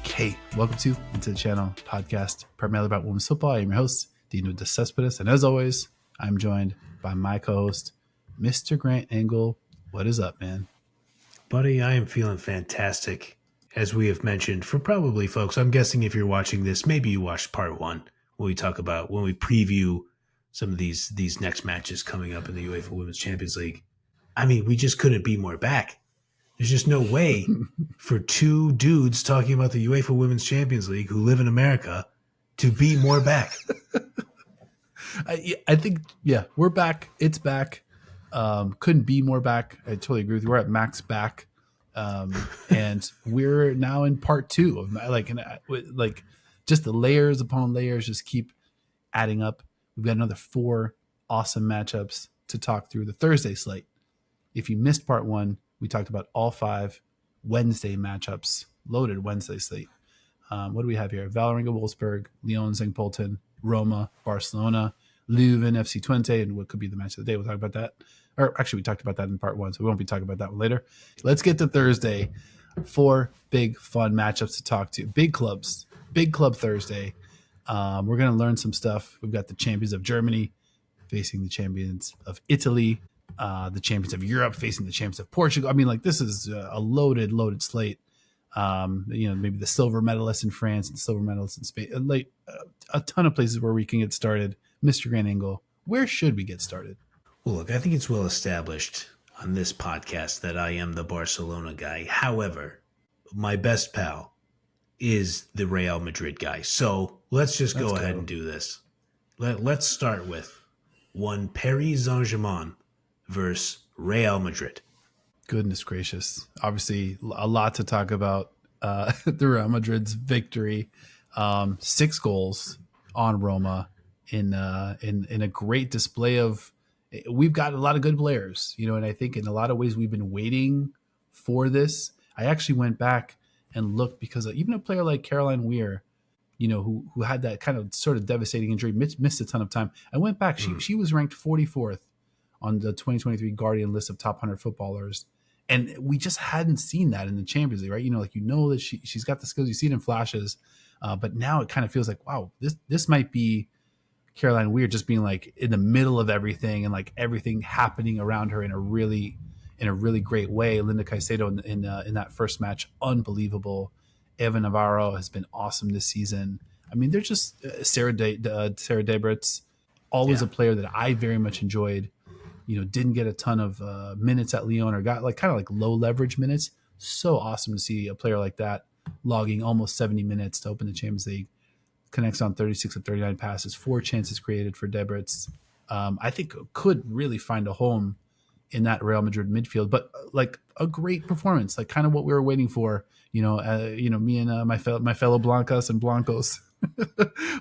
Okay, welcome to Into the Channel podcast, primarily about women's football. I'm your host, Dino Decespedes, and as always, I'm joined by my co-host, Mr. Grant Engle. What is up, man? Buddy, I am feeling fantastic. As we have mentioned, for probably folks, I'm guessing if you're watching this, maybe you watched part one when we preview some of these next matches coming up in the UEFA Women's Champions League. I mean, we just couldn't be more back. There's just no way for two dudes talking about the UEFA Women's Champions League who live in America to be more back. I think, yeah, we're back. It's back. Couldn't be more back. I totally agree with you. We're at max back. And we're now in part two of just the layers upon layers just keep adding up. We've got another 4 awesome matchups to talk through the Thursday slate. If you missed part one, we talked about all 5 Wednesday matchups, loaded Wednesday slate. What do we have here? Vålerenga, Wolfsburg, Lyon, Zengpolten, Roma, Barcelona, Leuven, FC Twente, and what could be the match of the day. We'll talk about that. Or actually, we talked about that in part 1, so we won't be talking about that one later. Let's get to Thursday. 4 big, fun matchups to talk to. Big clubs. Big club Thursday. We're going to learn some stuff. We've got the champions of Germany facing the champions of Italy. The champions of Europe facing the champions of Portugal. I mean, this is a loaded slate. Maybe the silver medalists in France and the silver medalists in Spain. A ton of places where we can get started. Mr. Grant Engle, where should we get started? Well, look, I think it's well established on this podcast that I am the Barcelona guy. However, my best pal is the Real Madrid guy. So let's just go ahead and do this. Let's start with one Paris Saint-Germain versus Real Madrid. Goodness gracious. Obviously, a lot to talk about. The Real Madrid's victory. 6 goals on Roma in a great display of. We've got a lot of good players, and I think in a lot of ways we've been waiting for this. I actually went back and looked because even a player like Caroline Weir, who had that kind of sort of devastating injury, missed a ton of time. I went back. She was ranked 44th on the 2023 Guardian list of top 100 footballers. And we just hadn't seen that in the Champions League, right? That she's got the skills. You see it in flashes. But now it kind of feels like, wow, this might be Caroline Weir just being in the middle of everything and everything happening around her in a really great way. Linda Caicedo in that first match, unbelievable. Eva Navarro has been awesome this season. I mean, they're just Sarah Debritz, always a player that I very much enjoyed. Didn't get a ton of minutes at Lyon or got kind of low leverage minutes. So awesome to see a player like that logging almost 70 minutes to open the Champions League. Connects on 36 of 39 passes, 4 chances created for Debritz. I think could really find a home in that Real Madrid midfield, but a great performance, kind of what we were waiting for. Me and my fellow Blancas and Blancos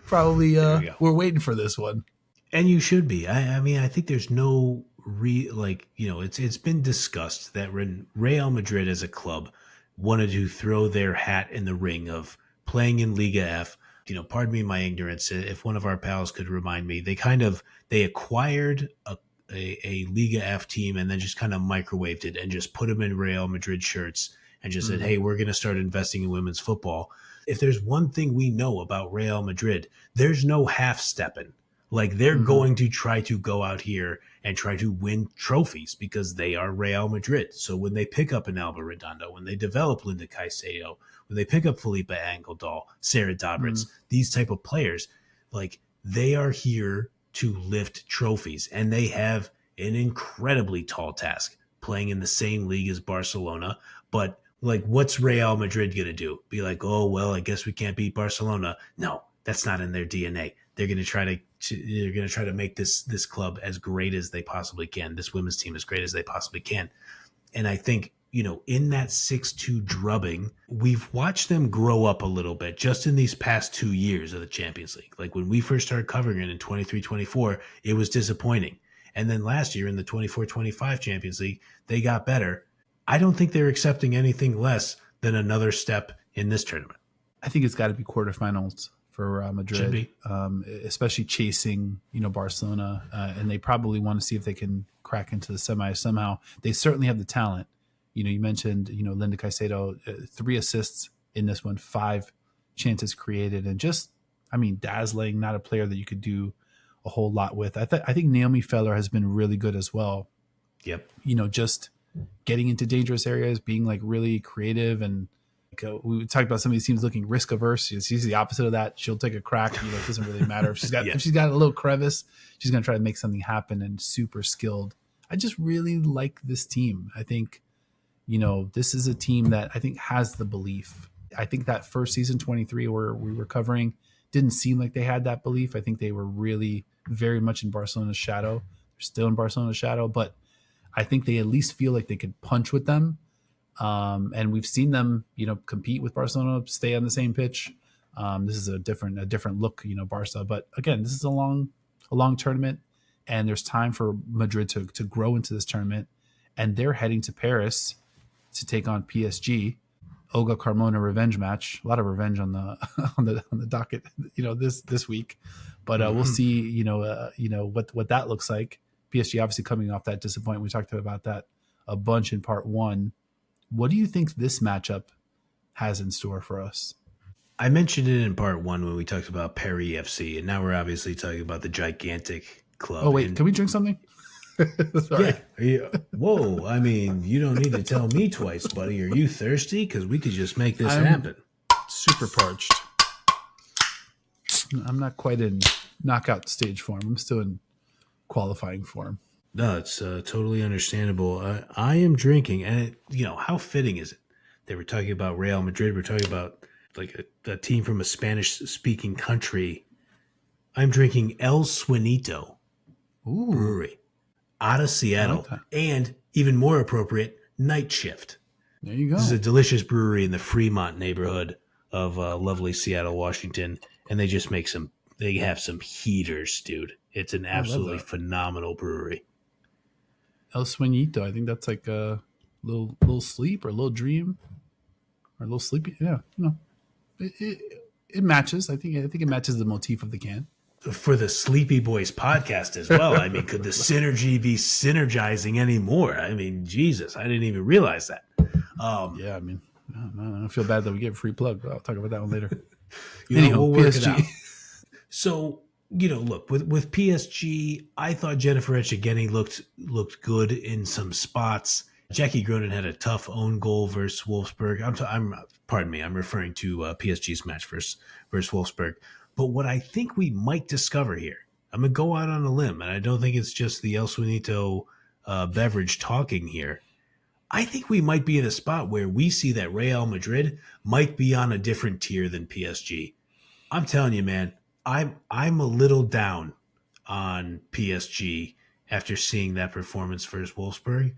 probably we're waiting for this one. And you should be. I mean, I think there's no it's been discussed that Real Madrid as a club wanted to throw their hat in the ring of playing in Liga F. Pardon me my ignorance. If one of our pals could remind me, they acquired a Liga F team and then just kind of microwaved it and just put them in Real Madrid shirts and just said, hey, we're going to start investing in women's football. If there's one thing we know about Real Madrid, there's no half-stepping. They're going to try to go out here and try to win trophies because they are Real Madrid. So when they pick up an Alba Redondo, when they develop Linda Caicedo, when they pick up Felipe Angeldal, Sarah Debritz, these type of players, they are here to lift trophies. And they have an incredibly tall task playing in the same league as Barcelona. But what's Real Madrid going to do? Be oh, well, I guess we can't beat Barcelona. No, that's not in their DNA. They're going to try to make this club as great as they possibly can. This women's team as great as they possibly can. And I think, in that 6-2 drubbing, we've watched them grow up a little bit just in these past 2 years of the Champions League. When we first started covering it in 23-24, it was disappointing. And then last year in the 24-25 Champions League, they got better. I don't think they're accepting anything less than another step in this tournament. I think it's got to be quarterfinals for Madrid, especially chasing, Barcelona. And they probably want to see if they can crack into the semis somehow. They certainly have the talent. You mentioned, Linda Caicedo, 3 assists in this one, 5 chances created, and just, dazzling. Not a player that you could do a whole lot with. I think Naomi Feller has been really good as well. Yep. Just getting into dangerous areas, being like really creative, and we talked about some of these teams looking risk averse. She's the opposite of that. She'll take a crack. It doesn't really matter if she's got if she's got a little crevice, she's going to try to make something happen, and super skilled. I just really like this team. I think, this is a team that I think has the belief. I think that first season 23 where we were covering didn't seem like they had that belief. I think they were really very much in Barcelona's shadow. They're still in Barcelona's shadow, but I think they at least feel like they could punch with them. And we've seen them, compete with Barcelona, stay on the same pitch. This is a different look, Barca. But again, this is a long tournament, and there's time for Madrid to grow into this tournament. And they're heading to Paris to take on PSG. Olga Carmona revenge match. A lot of revenge on the on the docket, this week. But we'll see, what that looks like. PSG obviously coming off that disappointment. We talked about that a bunch in part 1. What do you think this matchup has in store for us? I mentioned it in part 1 when we talked about Paris FC, and now we're obviously talking about the gigantic club. Oh, wait, can we drink something? Sorry. Yeah. Whoa, you don't need to tell me twice, buddy. Are you thirsty? Because we could just make this happen. Super parched. I'm not quite in knockout stage form. I'm still in qualifying form. No, it's totally understandable. I am drinking, and how fitting is it? They were talking about Real Madrid. We're talking about like a team from a Spanish-speaking country. I'm drinking El Suenito Brewery out of Seattle, and even more appropriate, Night Shift. There you go. This is a delicious brewery in the Fremont neighborhood of lovely Seattle, Washington, and they just make they have some heaters, dude. It's an absolutely phenomenal brewery. El Sueñito, I think that's like a little sleep or a little dream or a little sleepy. Yeah, it matches. I think it matches the motif of the can. For the Sleepy Boys podcast as well. Could the synergy be synergizing anymore? Jesus, I didn't even realize that. Yeah, I feel bad that we get a free plug, but I'll talk about that one later. We'll work PSG. It out. So, look, with PSG, I thought Jennifer Etchegeni looked good in some spots. Jackie Gronin had a tough own goal versus Wolfsburg. I'm referring to PSG's match versus Wolfsburg. But what I think we might discover here, I'm going to go out on a limb, and I don't think it's just the El Suenito beverage talking here. I think we might be in a spot where we see that Real Madrid might be on a different tier than PSG. I'm telling you, man, I'm a little down on PSG after seeing that performance versus Wolfsburg,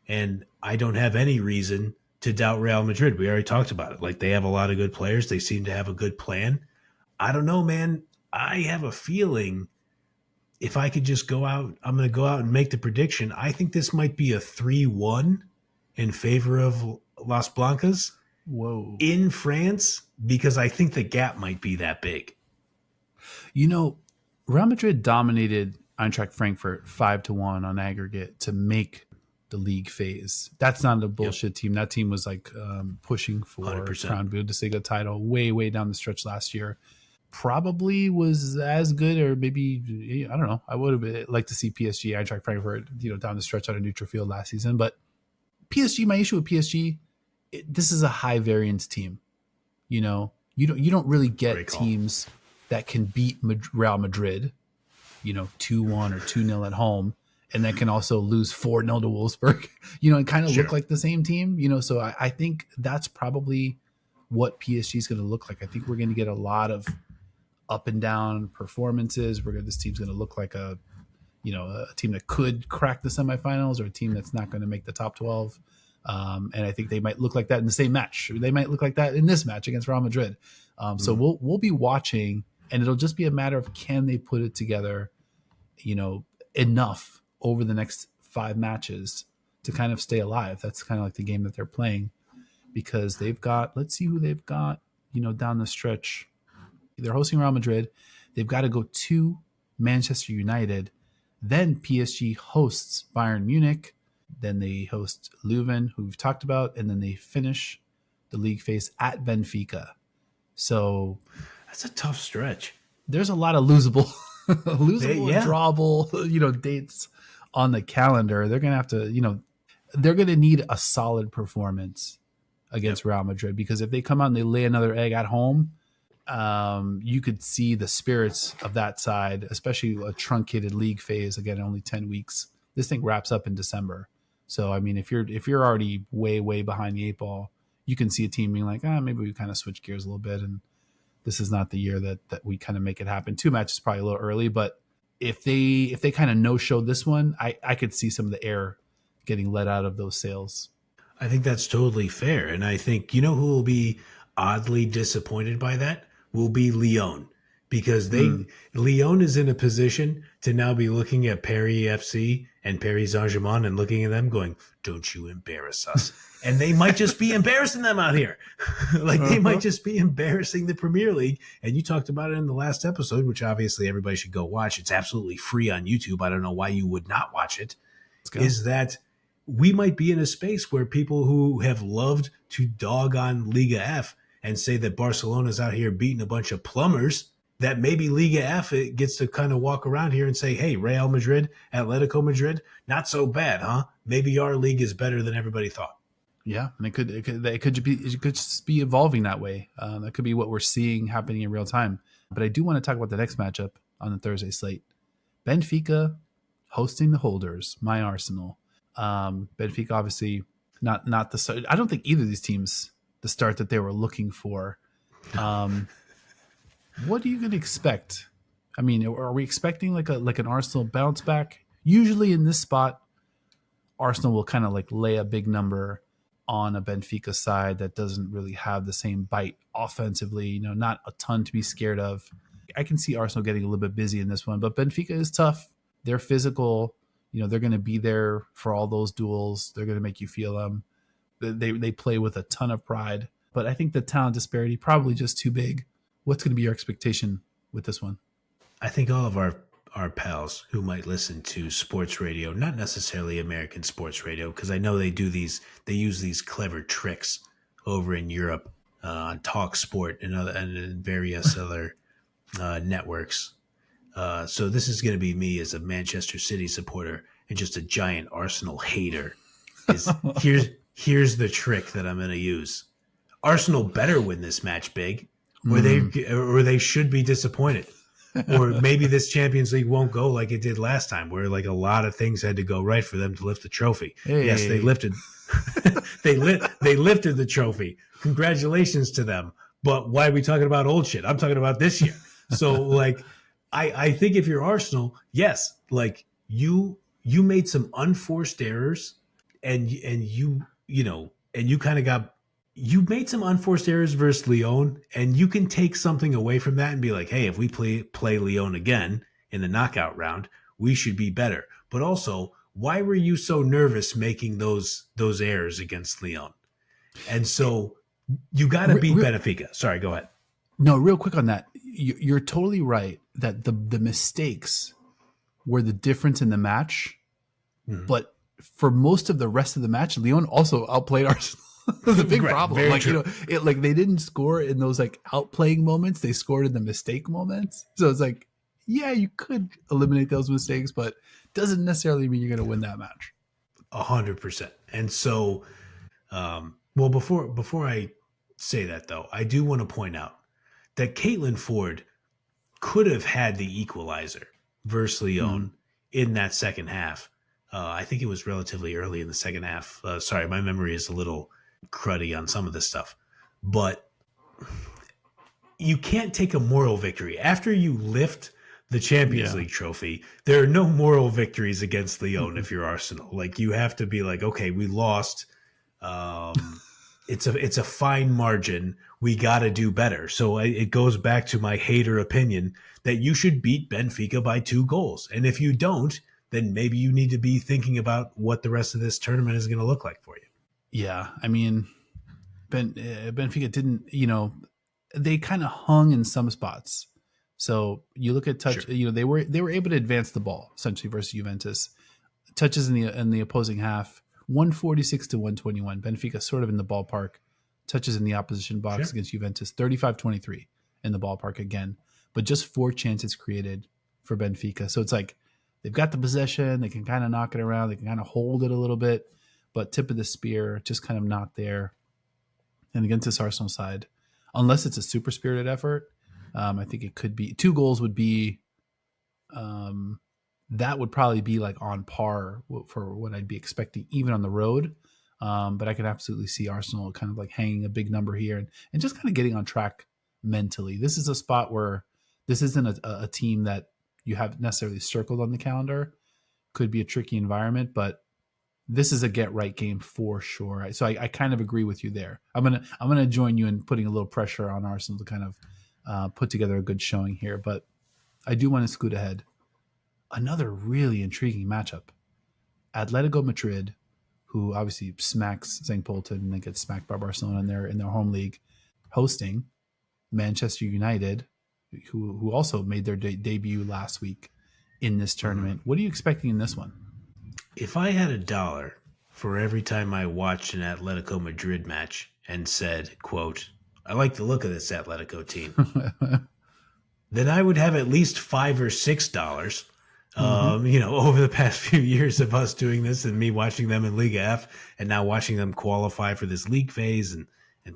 and I don't have any reason to doubt Real Madrid. We already talked about it. Like, they have a lot of good players. They seem to have a good plan. I don't know, man. I have a feeling if I could just go out, I'm going to go out and make the prediction. I think this might be a 3-1 in favor of Las Blancas. Whoa. In France, because I think the gap might be that big. Real Madrid dominated Eintracht Frankfurt 5-1 on aggregate to make the league phase. That's not a bullshit team. That team was like pushing for 100%. Crown Bundesliga title way down the stretch last year. Probably was as good, or maybe, I don't know. I would have liked to see PSG, Eintracht Frankfurt, down the stretch on a neutral field last season. But PSG, my issue with PSG, this is a high variance team. You don't really get teams that can beat Real Madrid, 2-1 or 2-0 at home, and that can also lose 4-0 to Wolfsburg, and kind of look like the same team, so I think that's probably what PSG is going to look like. I think we're going to get a lot of up and down performances. This team's going to look like a team that could crack the semifinals, or a team that's not going to make the top 12. And I think they might look like that in the same match. They might look like that in this match against Real Madrid. So we'll be watching, and it'll just be a matter of, can they put it together, enough over the next 5 matches to kind of stay alive. That's kind of like the game that they're playing, because let's see who they've got, down the stretch. They're hosting Real Madrid. They've got to go to Manchester United. Then PSG hosts Bayern Munich. Then they host Leuven, who we've talked about, and then they finish the league phase at Benfica. So That's a tough stretch. there's a lot of losable, Yeah. drawable, dates on the calendar. They're gonna have to, they're gonna need a solid performance against Real Madrid, because if they come out and they lay another egg at home, you could see the spirits of that side, especially a truncated league phase. Again, only 10 weeks. This thing wraps up in December. So, I mean, if you're already way, way behind the eight ball, you can see a team being like, maybe we kind of switch gears a little bit, and this is not the year that we kind of make it happen. 2 matches probably a little early, but if they kind of no-show this one, I could see some of the air getting let out of those sails. I think that's totally fair. And I think, who will be oddly disappointed by that will be Lyon, because Lyon is in a position to now be looking at Paris FC and Paris Saint-Germain and looking at them going, don't you embarrass us. And they might just be embarrassing them out here. They might just be embarrassing the Premier League. And you talked about it in the last episode, which obviously everybody should go watch. It's absolutely free on YouTube. I don't know why you would not watch it. Is that we might be in a space where people who have loved to dog on Liga F and say that Barcelona's out here beating a bunch of plumbers, that maybe Liga F it gets to kind of walk around here and say, hey, Real Madrid, Atletico Madrid, not so bad, huh? Maybe our league is better than everybody thought. Yeah, and it could just be evolving that way. That could be what we're seeing happening in real time. But I do want to talk about the next matchup on the Thursday slate. Benfica hosting the holders, my Arsenal. Benfica obviously not the start. I don't think either of these teams the start that they were looking for. What are you going to expect? I mean, are we expecting like an Arsenal bounce back? Usually in this spot, Arsenal will kind of like lay a big number on a Benfica side that doesn't really have the same bite offensively, not a ton to be scared of. I can see Arsenal getting a little bit busy in this one, but Benfica is tough. They're physical. They're going to be there for all those duels. They're going to make you feel them. They play with a ton of pride, but I think the talent disparity probably just too big. What's going to be your expectation with this one? I think all of our pals who might listen to sports radio, not necessarily American sports radio, because I know they use these clever tricks over in Europe on Talk Sport and various other networks. So this is going to be me as a Manchester City supporter and just a giant Arsenal hater. Here's the trick that I'm going to use. Arsenal better win this match big, or they should be disappointed. Or maybe this Champions League won't go like it did last time, where like a lot of things had to go right for them to lift the trophy. Hey. Yes, they lifted they lifted the trophy. Congratulations to them. But why are we talking about old shit? I'm talking about this year. So like I think if you're Arsenal, yes, like you made some unforced errors and you made some unforced errors versus Lyon, and you can take something away from that and be like, hey, if we play Lyon again in the knockout round, we should be better. But also, why were you so nervous making those errors against Lyon? And so you got to beat Benfica. Sorry, go ahead. No, real quick on that. You're totally right that the mistakes were the difference in the match. Mm-hmm. But for most of the rest of the match, Lyon also outplayed Arsenal. That's a big problem. Like, they didn't score in those like outplaying moments. They scored in the mistake moments. So it's like, yeah, you could eliminate those mistakes, but doesn't necessarily mean you're going to win that match. 100%. And so, well, before I say that though, I do want to point out that Caitlin Ford could have had the equalizer versus Lyon in that second half. I think it was relatively early in the second half. Sorry, my memory is a little cruddy on some of this stuff, but you can't take a moral victory after you lift the Champions League trophy. There are no moral victories against Lyon if you're Arsenal. Like, you have to be like, okay, we lost. It's a fine margin. We got to do better. So it goes back to my hater opinion that you should beat Benfica by 2 goals. And if you don't, then maybe you need to be thinking about what the rest of this tournament is going to look like for you. Yeah, I mean, Benfica didn't, they kind of hung in some spots. So you look at touch, sure. They were able to advance the ball essentially versus Juventus. touches in the opposing half, 146 to 121. Benfica sort of in the ballpark. Touches in the opposition box against Juventus, 35-23 in the ballpark again. But just 4 chances created for Benfica. So it's like they've got the possession. They can kind of knock it around. They can kind of hold it a little bit. But tip of the spear, just kind of not there. And against this Arsenal side, unless it's a super spirited effort, I think it could be 2 goals would be that would probably be like on par for what I'd be expecting even on the road. But I could absolutely see Arsenal kind of like hanging a big number here and just kind of getting on track mentally. This is a spot where this isn't a team that you have necessarily circled on the calendar. Could be a tricky environment, but this is a get right game for sure. So I kind of agree with you there. I'm gonna join you in putting a little pressure on Arsenal to kind of put together a good showing here. But I do want to scoot ahead. Another really intriguing matchup: Atletico Madrid, who obviously smacks St. Polten and then gets smacked by Barcelona in their home league, hosting Manchester United, who also made their debut last week in this tournament. What are you expecting in this one? If I had $1 for every time I watched an Atletico Madrid match and said, quote, I like the look of this Atletico team, then I would have at least $5 or $6. Over the past few years of us doing this and me watching them in Liga F and now watching them qualify for this league phase and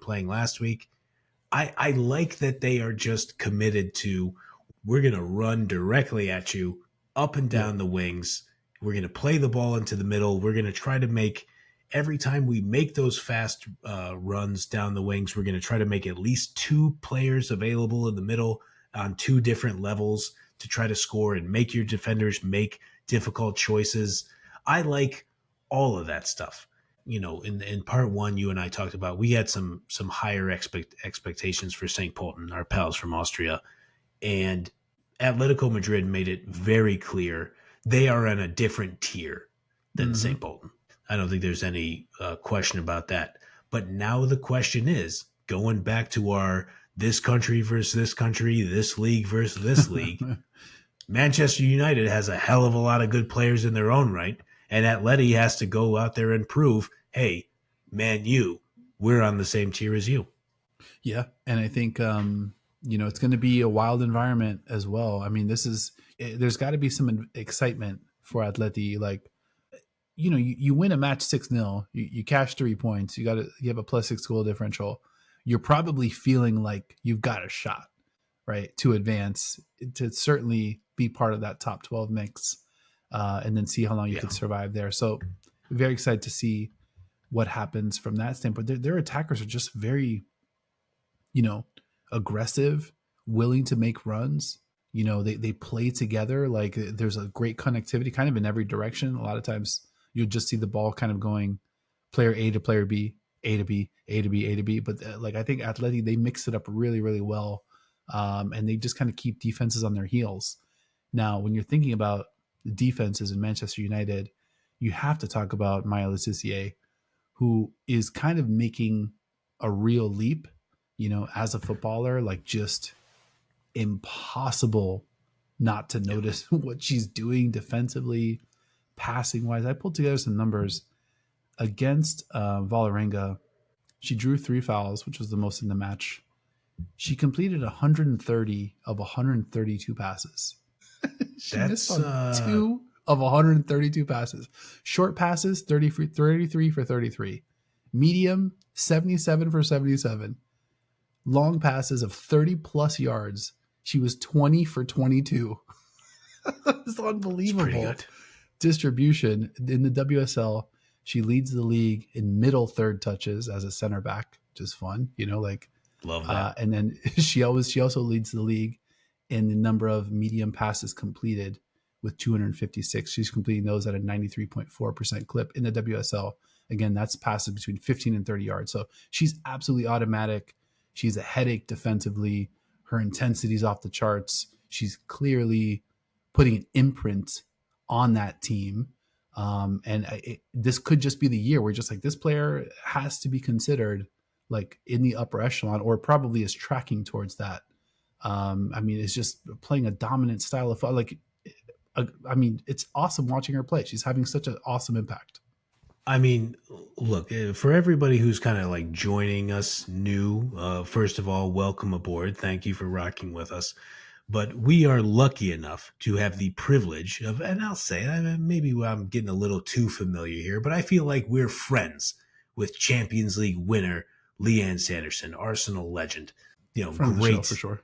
playing last week, I like that they are just committed to, we're going to run directly at you up and down the wings. We're going to play the ball into the middle. We're going to try to make, every time we make those fast runs down the wings, we're going to try to make at least 2 players available in the middle on 2 different levels to try to score and make your defenders make difficult choices. I like all of that stuff. In part 1, you and I talked about, we had some higher expectations for St. Polten, our pals from Austria, and Atletico Madrid made it very clear they are on a different tier than St. Polten. I don't think there's any question about that. But now the question is, going back to our this country versus this country, this league versus this league, Manchester United has a hell of a lot of good players in their own right, and Atleti has to go out there and prove, hey, Man U, we're on the same tier as you. Yeah, and I think it's going to be a wild environment as well. I mean, there's got to be some excitement for Atleti. Like, you win a match 6-0, you cash 3 points, you have a +6 goal differential. You're probably feeling like you've got a shot, right, to advance, to certainly be part of that top 12 mix, and then see how long you could survive there. So very excited to see what happens from that standpoint. Their attackers are just very, aggressive, willing to make runs. They play together. Like, there's a great connectivity kind of in every direction. A lot of times you'll just see the ball kind of going player A to player B, A to B, A to B, A to B. But I think Atleti, they mix it up really, really well. And they just kind of keep defenses on their heels. Now, when you're thinking about the defenses in Manchester United, you have to talk about Maya Letizier, who is kind of making a real leap, as a footballer. Like, just impossible not to notice what she's doing defensively, passing wise. I pulled together some numbers against Vålerenga. She drew 3 fouls, which was the most in the match. She completed 130 of 132 passes. She missed on 2 of 132 passes. Short passes, 33 for 33. Medium, 77 for 77. Long passes of 30 plus yards. She was 20 for 22. It's unbelievable distribution. In the WSL, she leads the league in middle third touches as a center back, which is fun. Love that. And then she also leads the league in the number of medium passes completed with 256. She's completing those at a 93.4% clip in the WSL. Again, that's passes between 15 and 30 yards. So she's absolutely automatic. She's a headache defensively. Her intensity's off the charts. She's clearly putting an imprint on that team. This could just be the year where just like this player has to be considered like in the upper echelon, or probably is tracking towards that. It's just playing a dominant style of, like, I mean, it's awesome watching her play. She's having such an awesome impact. I mean, look, for everybody who's kind of like joining us new, first of all, welcome aboard. Thank you for rocking with us. But we are lucky enough to have the privilege of, and I'll say, maybe I'm getting a little too familiar here, but I feel like we're friends with Champions League winner Leanne Sanderson, Arsenal legend. Friend of the show Great for sure.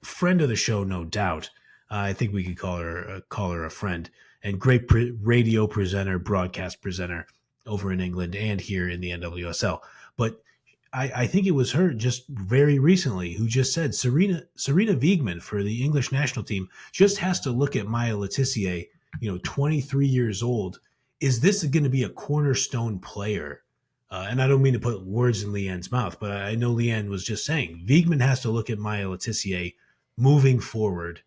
friend of the show, no doubt. I think we could call her a friend, and great radio presenter, broadcast presenter over in England and here in the NWSL. But I think it was her just very recently who just said Serena Wiegman for the English national team just has to look at Maya Letitia, 23 years old. Is this going to be a cornerstone player? And I don't mean to put words in Leanne's mouth, but I know Leanne was just saying Wiegman has to look at Maya Letitia moving forward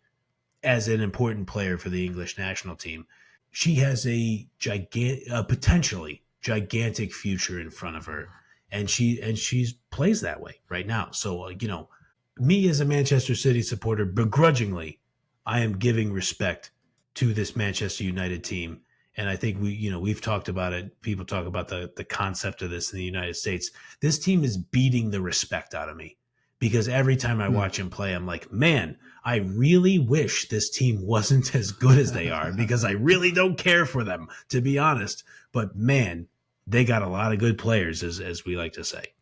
as an important player for the English national team. She has a potentially gigantic future in front of her, and she's plays that way right now. So me as a Manchester City supporter, begrudgingly, I am giving respect to this Manchester United team. And I think we've talked about it. People talk about the concept of this in the United States. This team is beating the respect out of me because every time I watch them play, I'm like, man, I really wish this team wasn't as good as they are because I really don't care for them, to be honest. But man, they got a lot of good players, as we like to say.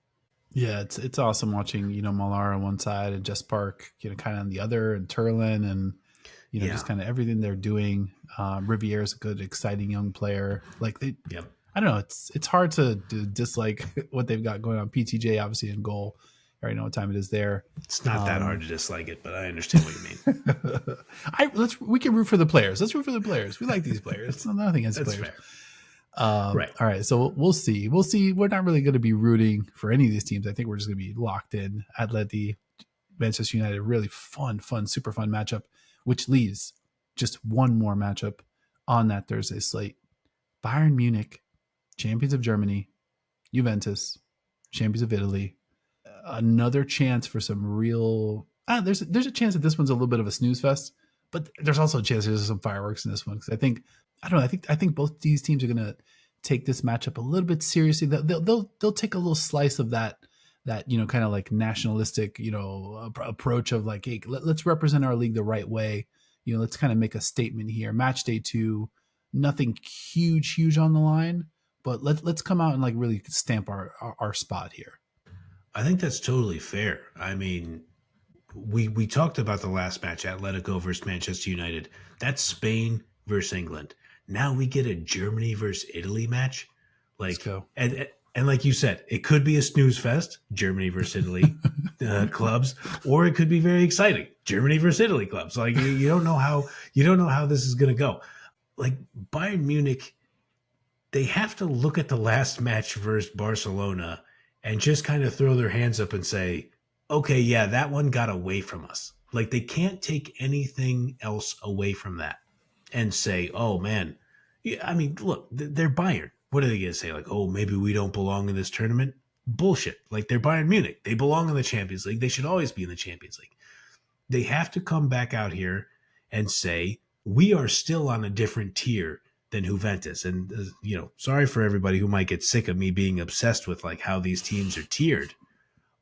Yeah, it's awesome watching, Malar on one side and Jess Park, kind of on the other, and Turlin, and just kind of everything they're doing. Riviere is a good, exciting young player. Like I don't know. It's hard to dislike what they've got going on. PTJ obviously in goal. I already know what time it is there. It's not that hard to dislike it, but I understand what you mean. We can root for the players. Let's root for the players. We like these players. It's nothing against That's players. Fair. Right. All right. So we'll see. We'll see. We're not really going to be rooting for any of these teams. I think we're just going to be locked in. Atleti, Manchester United, really fun, super fun matchup, which leaves just one more matchup on that Thursday slate. Bayern Munich, champions of Germany, Juventus, champions of Italy. Another chance for some real. There's a chance that this one's a little bit of a snooze fest, but there's also a chance there's some fireworks in this one because I think both these teams are going to take this matchup a little bit seriously. They'll take a little slice of that kind of like nationalistic approach of like, hey, let's represent our league the right way. Let's kind of make a statement here. Match day 2, nothing huge on the line, but let's come out and like really stamp our spot here. I think that's totally fair. I mean, we talked about the last match, Atletico versus Manchester United. That's Spain versus England. Now we get a Germany versus Italy match. Like, let's go. And like you said, it could be a snooze fest, Germany versus Italy clubs, or it could be very exciting, Germany versus Italy clubs. Like you don't know how this is going to go. Like Bayern Munich, they have to look at the last match versus Barcelona and just kind of throw their hands up and say, okay, yeah, that one got away from us. Like they can't take anything else away from that and say, oh man, I mean, look, they're Bayern. What are they going to say? Like, oh, maybe we don't belong in this tournament? Bullshit. Like they're Bayern Munich. They belong in the Champions League. They should always be in the Champions League. They have to come back out here and say, we are still on a different tier than Juventus. And, sorry for everybody who might get sick of me being obsessed with like how these teams are tiered.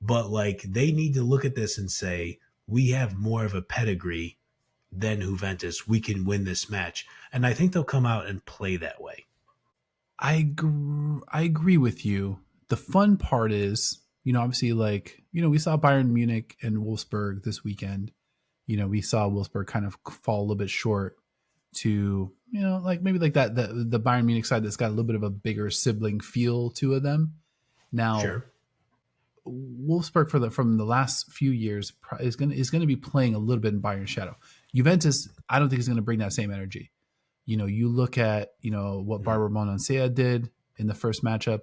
But like they need to look at this and say, we have more of a pedigree than Juventus. We can win this match. And I think they'll come out and play that way. I agree with you. The fun part is, obviously like, we saw Bayern Munich and Wolfsburg this weekend. We saw Wolfsburg kind of fall a little bit short to, like maybe like that, the Bayern Munich side that's got a little bit of a bigger sibling feel to them. Now, sure. Wolfsburg from the last few years is going to be playing a little bit in Bayern's shadow. Juventus, I don't think is going to bring that same energy. You look at, what Barbara Monansea did in the first matchup.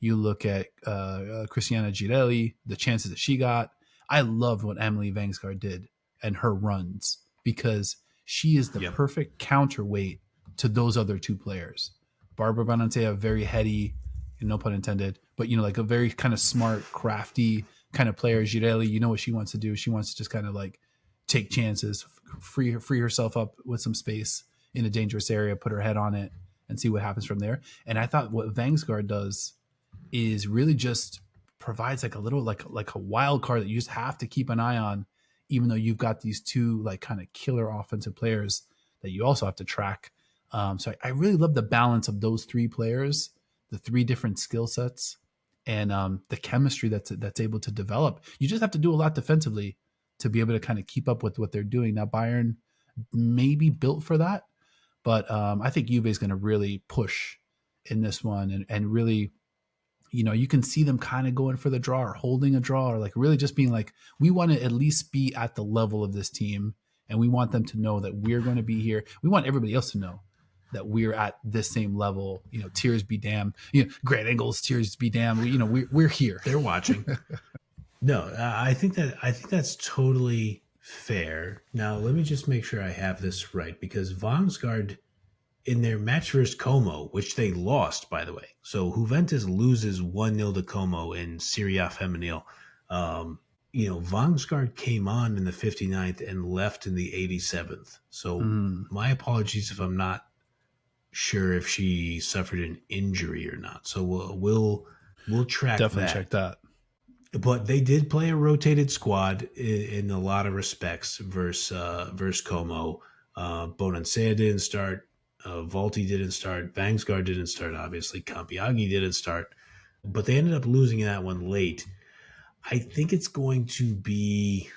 You look at Cristiana Girelli, the chances that she got. I loved what Emily Vangsgaard did and her runs because she is the perfect counterweight to those other two players. Barbara Monansea, very heady, no pun intended, but, like a very kind of smart, crafty kind of player. Girelli, what she wants to do. She wants to just kind of like take chances, free herself up with some space in a dangerous area, put her head on it, and see what happens from there. And I thought what Vangsgaard does is really just provides like a little like a wild card that you just have to keep an eye on, even though you've got these two like kind of killer offensive players that you also have to track. So I really love the balance of those three players, the three different skill sets, and the chemistry that's able to develop. You just have to do a lot defensively to be able to kind of keep up with what they're doing. Now Bayern may be built for that, but I think Juve is going to really push in this one and really, you can see them kind of going for the draw or holding a draw or like really just being like, we want to at least be at the level of this team. And we want them to know that we're going to be here. We want everybody else to know that we're at this same level. Tears be damned. Grant Engle's tears be damned. We're here. They're watching. No, I think that's totally fair. Now, let me just make sure I have this right, because Vangsgaard, in their match versus Como, which they lost, by the way. So Juventus loses 1-0 to Como in Serie A Femenil. Vangsgaard came on in the 59th and left in the 87th. So my apologies if I'm not sure if she suffered an injury or not. So we'll track Definitely that. check that. But they did play a rotated squad in a lot of respects versus Como. Bonansea didn't start. Volti didn't start. Vangsgaard didn't start, obviously. Campiaghi didn't start. But they ended up losing that one late. I think it's going to be,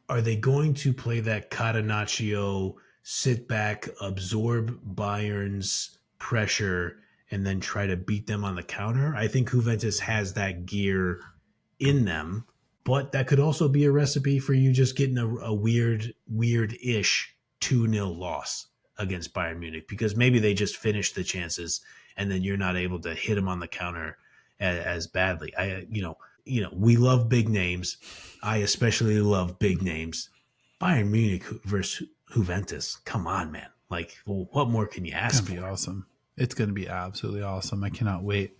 are they going to play that Catenaccio, sit back, absorb Bayern's pressure, and then try to beat them on the counter? I think Juventus has that gear in them, but that could also be a recipe for you just getting a weird-ish 2-0 loss against Bayern Munich, because maybe they just finish the chances and then you're not able to hit them on the counter as badly. We love big names. I especially love big names. Bayern Munich versus Juventus. Come on, man. Like, well, what more can you ask for? It's going to be awesome. It's going to be absolutely awesome. I cannot wait.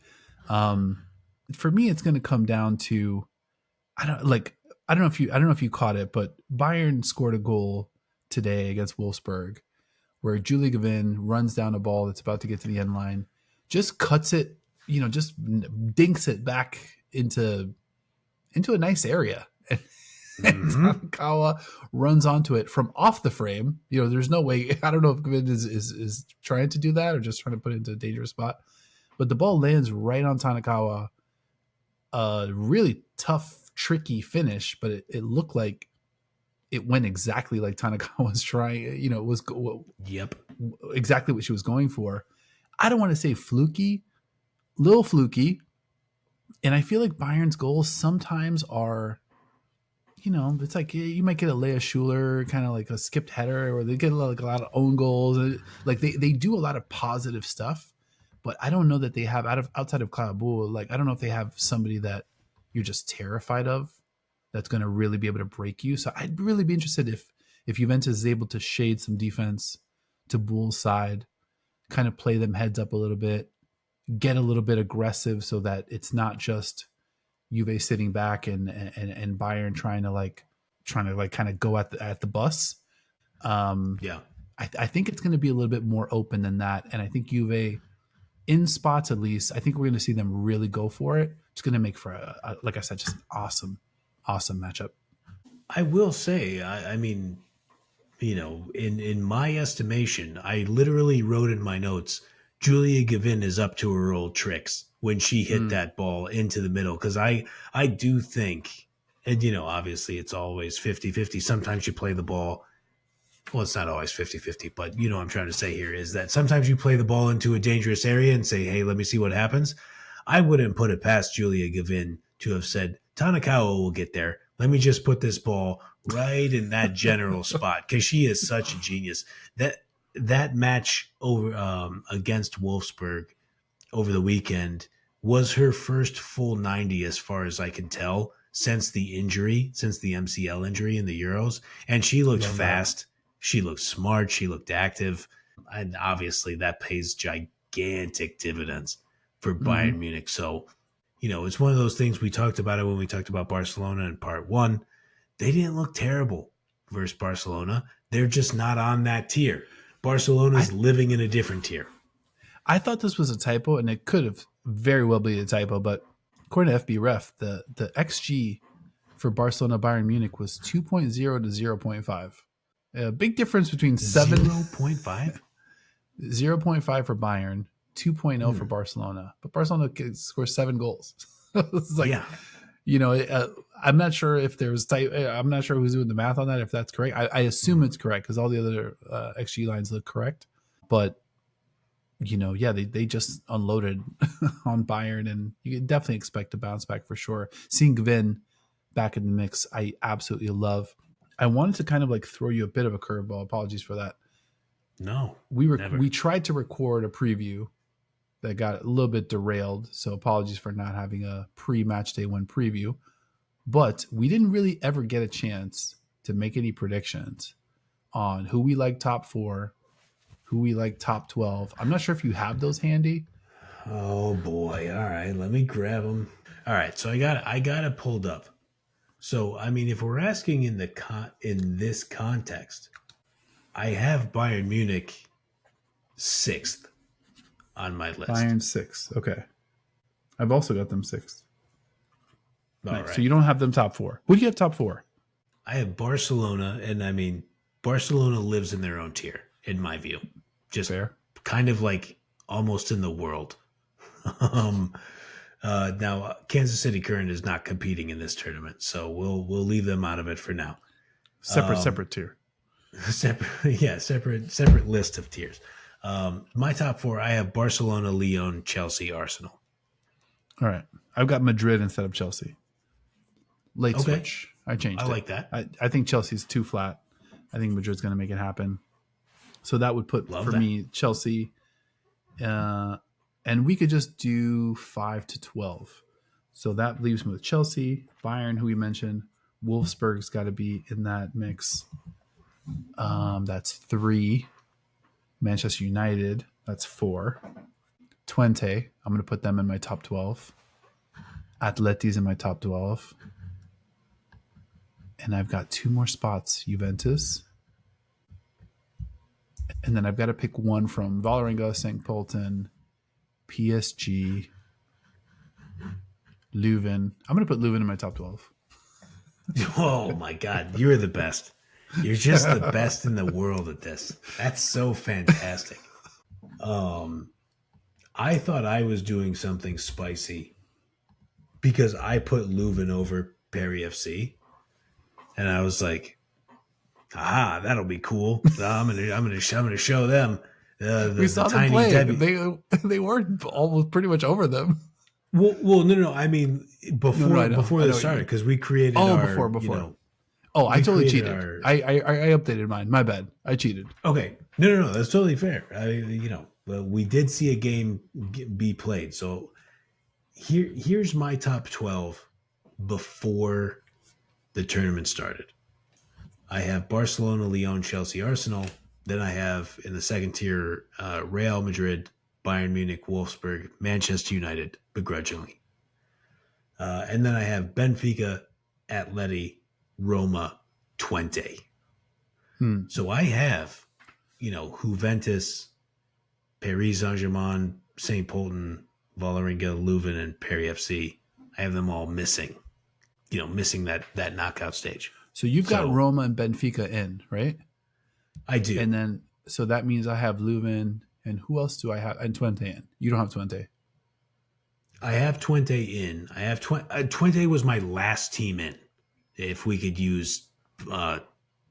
For me, it's going to come down to, I don't know if you caught it, but Bayern scored a goal today against Wolfsburg where Julia Gavin runs down a ball that's about to get to the end line, just cuts it, just dinks it back into a nice area. And Tanakawa runs onto it from off the frame. There's no way. I don't know if Gavin is trying to do that or just trying to put it into a dangerous spot. But the ball lands right on Tanakawa. A really tough, tricky finish, but it looked like it went exactly like Tanakawa was trying. It was exactly what she was going for. I don't want to say fluky, little fluky. And I feel like Bayern's goals sometimes are, it's like you might get a Leah Schuler, kind of like a skipped header, or they get a lot of own goals. Like they do a lot of positive stuff, but I don't know that they have outside of Kalabu. Like, I don't know if they have somebody that you're just terrified of that's going to really be able to break you. So I'd really be interested if Juventus is able to shade some defense to Bull's side, kind of play them heads up a little bit, get a little bit aggressive so that it's not just Juve sitting back and Bayern trying to kind of go at the bus. I think it's going to be a little bit more open than that. And I think Juve, in spots at least, I think we're going to see them really go for it. It's going to make for like I said, just an awesome matchup. I will say, I mean, in my estimation, I literally wrote in my notes, Julia Gavin is up to her old tricks when she hit that ball into the middle. Because I do think, and obviously it's always 50-50. Sometimes you play the ball. Well, it's not always 50-50, but what I'm trying to say here is that sometimes you play the ball into a dangerous area and say, hey, let me see what happens. I wouldn't put it past Julia Gavin to have said, Tanakawa will get there. Let me just put this ball right in that general spot, because she is such a genius. That match over against Wolfsburg over the weekend was her first full 90 as far as I can tell since the MCL injury in the Euros. And she looked fast. She looked smart. She looked active. And obviously that pays gigantic dividends for Bayern Munich. So, it's one of those things, we talked about it when we talked about Barcelona in part one. They didn't look terrible versus Barcelona. They're just not on that tier. Barcelona's living in a different tier. I thought this was a typo, and it could have very well been a typo, but according to FBref, the XG for Barcelona Bayern Munich was 2.0 to 0.5. A big difference between 0.5? 0.5 for Bayern, 2.0 for Barcelona. But Barcelona scores 7 goals. It's like, I'm not sure if there's I'm not sure who's doing the math on that, if that's correct. I assume it's correct because all the other XG lines look correct. But, they just unloaded on Bayern, and you can definitely expect a bounce back for sure. Seeing Gvin back in the mix, I absolutely love. I wanted to kind of like throw you a bit of a curveball. Apologies for that. No, we tried to record a preview that got a little bit derailed, so apologies for not having a pre-match day 1 preview. But we didn't really ever get a chance to make any predictions on who we like top 4, who we like top 12. I'm not sure if you have those handy. Oh boy! All right, let me grab them. All right, so I got it pulled up. So I mean, if we're asking in this context, I have Bayern Munich 6th on my list. Bayern 6th. Okay. I've also got them 6th. Right. So you don't have them top 4. Who do you have top 4? I have Barcelona, and I mean, Barcelona lives in their own tier, in my view. Just fair. Kind of like almost in the world. Now, Kansas City Current is not competing in this tournament, so we'll leave them out of it for now. Separate tier. Separate list of tiers. My top 4, I have Barcelona, Lyon, Chelsea, Arsenal. All right. I've got Madrid instead of Chelsea. Late switch. I changed it. I like that. I think Chelsea's too flat. I think Madrid's going to make it happen. So that would put, me, Chelsea. And we could just do 5 to 12. So that leaves me with Chelsea, Bayern, who we mentioned. Wolfsburg's got to be in that mix. That's 3. Manchester United, that's 4. Twente, I'm going to put them in my top 12. Atleti's in my top 12. And I've got 2 more spots, Juventus. And then I've got to pick one from Vålerenga, St. Polten, PSG, Leuven. I'm going to put Leuven in my top 12. Oh, my God. You're the best. You're just the best in the world at this. That's so fantastic. I thought I was doing something spicy because I put Leuven over Perry FC, and I was like, that'll be cool. I'm gonna show them we saw them play. They weren't almost pretty much over them. Well, no. I mean, before they started, because we created before. I totally cheated. I updated mine. My bad. I cheated. Okay. No. That's totally fair. We did see a game be played. So here's my top 12 before the tournament started. I have Barcelona, Lyon, Chelsea, Arsenal. Then I have in the second tier Real Madrid, Bayern Munich, Wolfsburg, Manchester United, begrudgingly. And then I have Benfica, Atleti, Roma, Twente. So I have, Juventus, Paris Saint-Germain, St. Polten, Vålerenga, Leuven, and Perry FC. I have them all missing that knockout stage. So you've got Roma and Benfica in, right? I do. And then, so that means I have Leuven, and who else do I have? And Twente in. You don't have Twente. I have Twente in. I have Twente was my last team in, if we could use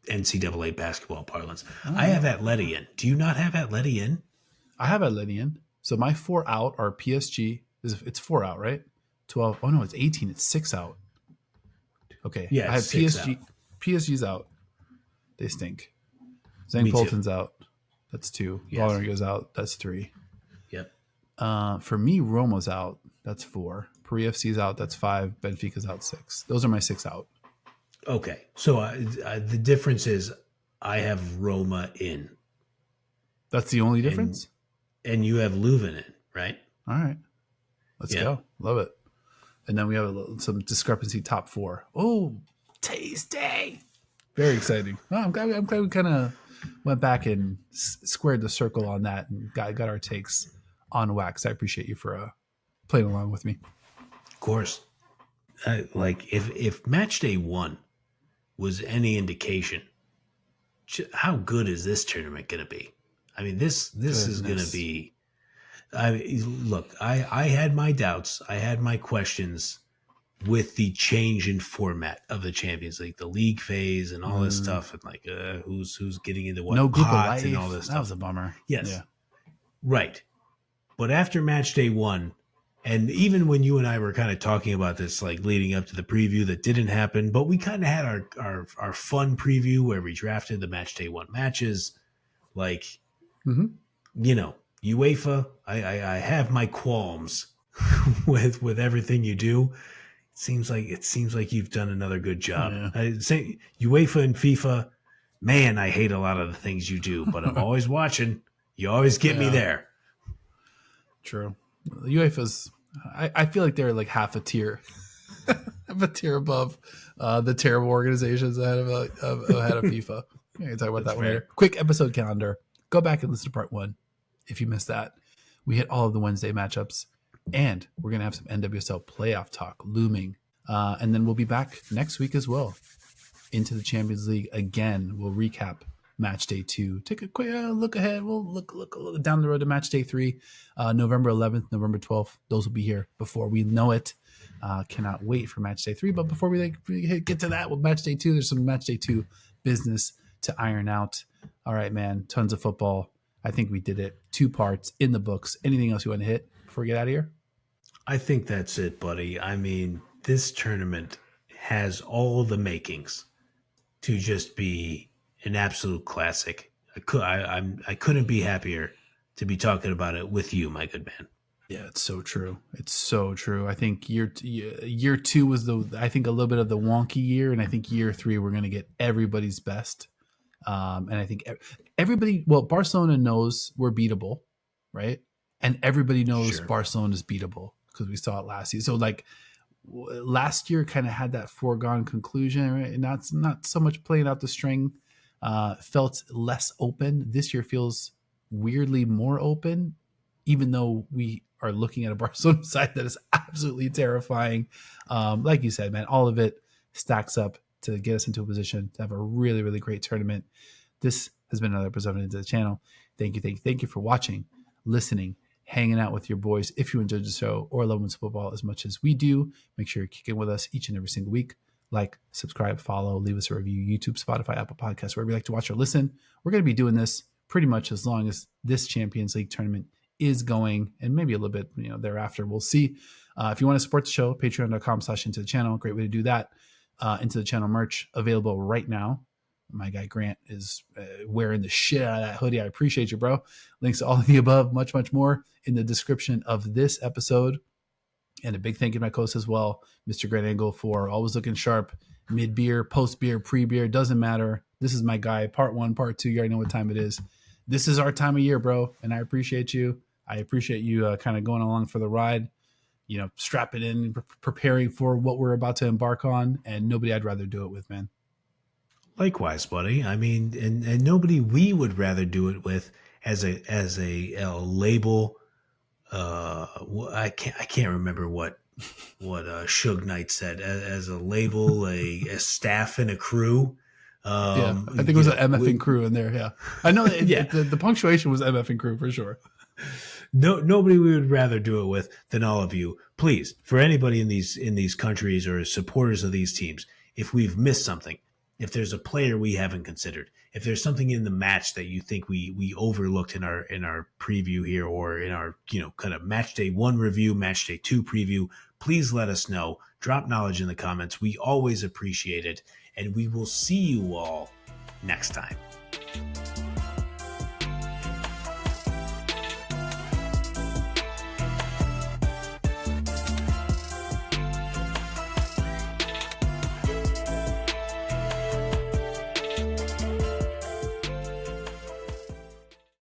NCAA basketball parlance. I have Atleti in. Do you not have Atleti in? I have Atleti in. So my 4 out are PSG. It's 4 out, right? 12. Oh, no, it's 18. It's 6 out. Okay. Yeah, I have PSG. Out. PSG's out. They stink. St. Polten's out. That's 2. Yes. Vålerenga's out. That's 3. Yep. For me, Roma's out. That's 4. Paris FC's out. That's 5. Benfica's out 6. Those are my 6 out. Okay. So the difference is I have Roma in. That's the only difference? And you have Leuven in, right? All right. Let's go. Love it. And then we have some discrepancy top 4. Oh, tasty. Very exciting. Well, I'm glad we kind of went back and squared the circle on that and got our takes on wax. I appreciate you for playing along with me. Of course. Like if match day 1 was any indication, how good is this tournament going to be? I mean, this is going to be. Look, I had my doubts, I had my questions with the change in format of the Champions League, the league phase, and all this stuff, and like who's getting into what pots and all this stuff. That was a bummer. Yes, yeah. Right. But after match day 1, and even when you and I were kind of talking about this, like leading up to the preview that didn't happen, but we kind of had our fun preview where we drafted the match day 1 matches. Like, you know, UEFA, I have my qualms with everything you do. It seems like you've done another good job. Yeah. I say UEFA and FIFA, man, I hate a lot of the things you do, but I'm always watching. You always get me there. True. UEFA's, I feel like they're like half a tier above the terrible organizations ahead of FIFA. We can talk about that one later. Quick episode calendar. Go back and listen to part 1 if you missed that. We hit all of the Wednesday matchups, and we're going to have some NWSL playoff talk looming. And then we'll be back next week as well into the Champions League again. We'll recap match day 2. Take a quick look ahead. We'll look down the road to match day 3, November 11th, November 12th. Those will be here before we know it. Cannot wait for match day 3. But before we get to that, with match day 2, there's some match day 2 business to iron out. All right, man. Tons of football. I think we did it. 2 parts in the books. Anything else you want to hit before we get out of here? I think that's it, buddy. I mean, this tournament has all the makings to just be an absolute classic. I couldn't be happier to be talking about it with you, my good man. Yeah, it's so true. It's so true. I think year 2 was a little bit of the wonky year, and I think year 3 we're going to get everybody's best. And I think everybody, Barcelona knows we're beatable, right? And everybody knows Barcelona is beatable because we saw it last year. So like last year kind of had that foregone conclusion, right? And not so much playing out the string. Felt less open. This year feels weirdly more open, even though we are looking at a Barcelona side that is absolutely terrifying. Like you said, man, all of it stacks up to get us into a position to have a really, really great tournament. This has been another episode of the channel. Thank you for watching, listening, hanging out with your boys. If you enjoyed the show or love women's football as much as we do, make sure you're kicking with us each and every single week. Like, subscribe, follow, leave us a review, YouTube, Spotify, Apple Podcasts, wherever you like to watch or listen. We're going to be doing this pretty much as long as this Champions League tournament is going, and maybe a little bit, thereafter. We'll see. If you want to support the show, patreon.com/into the channel. Great way to do that. Into the channel merch available right now. My guy Grant is wearing the shit out of that hoodie. I appreciate you, bro. Links to all of the above, much, much more in the description of this episode. And a big thank you to my co-host as well, Mr. Grant Engle, for always looking sharp, mid-beer, post-beer, pre-beer, doesn't matter. This is my guy, part 1, part 2. You already know what time it is. This is our time of year, bro, and I appreciate you. I appreciate you kind of going along for the ride, strapping in, preparing for what we're about to embark on, and nobody I'd rather do it with, man. Likewise, buddy. I mean, and nobody we would rather do it with as a label. I can't remember what Suge Knight said as a label, a staff and a crew. I think it was an MF and crew in there. Yeah, I know. The punctuation was MF and crew for sure. Nobody we would rather do it with than all of you. Please, for anybody in these countries or supporters of these teams, if we've missed something, if there's a player we haven't considered, if there's something in the match that you think we overlooked in our preview here, or in our kind of match day 1 review, match day 2 preview, please let us know. Drop knowledge in the comments. We always appreciate it, and we will see you all next time.